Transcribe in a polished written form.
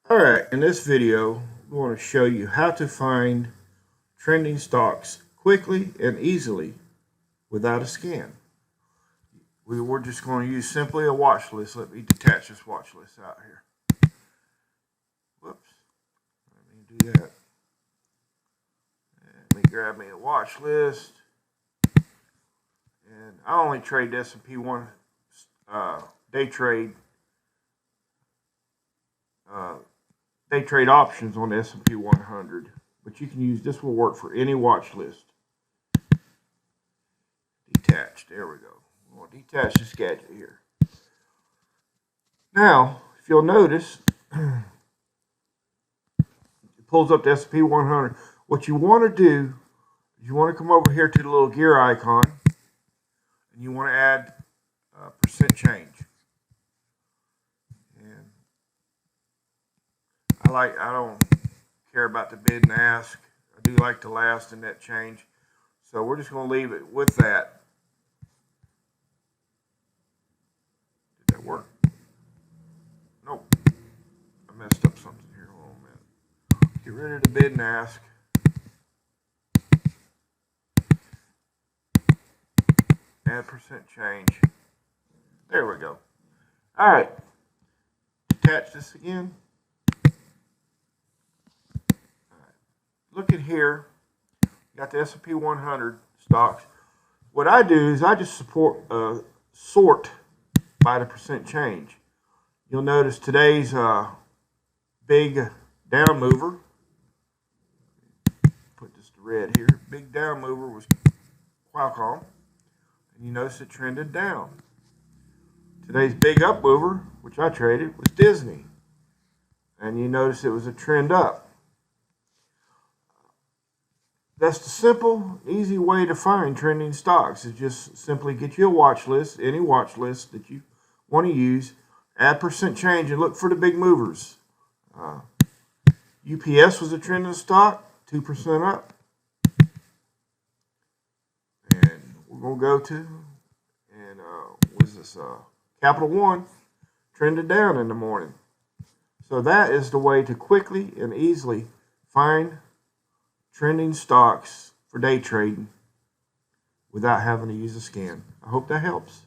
Alright, in this video, we want to show you how to find trending stocks quickly and easily without a scan. We're just going to use simply a watch list. Let me detach this watch list out here. Whoops. Let me do that. Let me grab me a watch list. And I only trade the S&P 1 day trade options on the S&P 100, but you can use this. Will work for any watch list. Detached. There we go. We'll detach this gadget here. Now, if you'll notice, it pulls up the S&P 100. What you want to do is you want to come over here to the little gear icon, and you want to add percent change. And I don't care about the bid and ask. I do like the last and net change. So we're just going to leave it with that. Did that work? Nope. I messed up something here. Hold on a minute. Get rid of the bid and ask. Add percent change. There we go. All right. Detach this again. Look at here, you got the S&P 100 stocks. What I do is I just sort by the percent change. You'll notice today's big down mover, put this to red here, big down mover was Qualcomm, and you notice it trended down. Today's big up mover, which I traded, was Disney, and you notice it was a trend up. That's the simple, easy way to find trending stocks. Is just simply get you a watch list, any watch list that you want to use, add percent change, and look for the big movers. UPS was a trending stock, 2% up. And we're going to go to, and what is this? Capital One trended down in the morning. So that is the way to quickly and easily find trending stocks for day trading without having to use a scan. I hope that helps.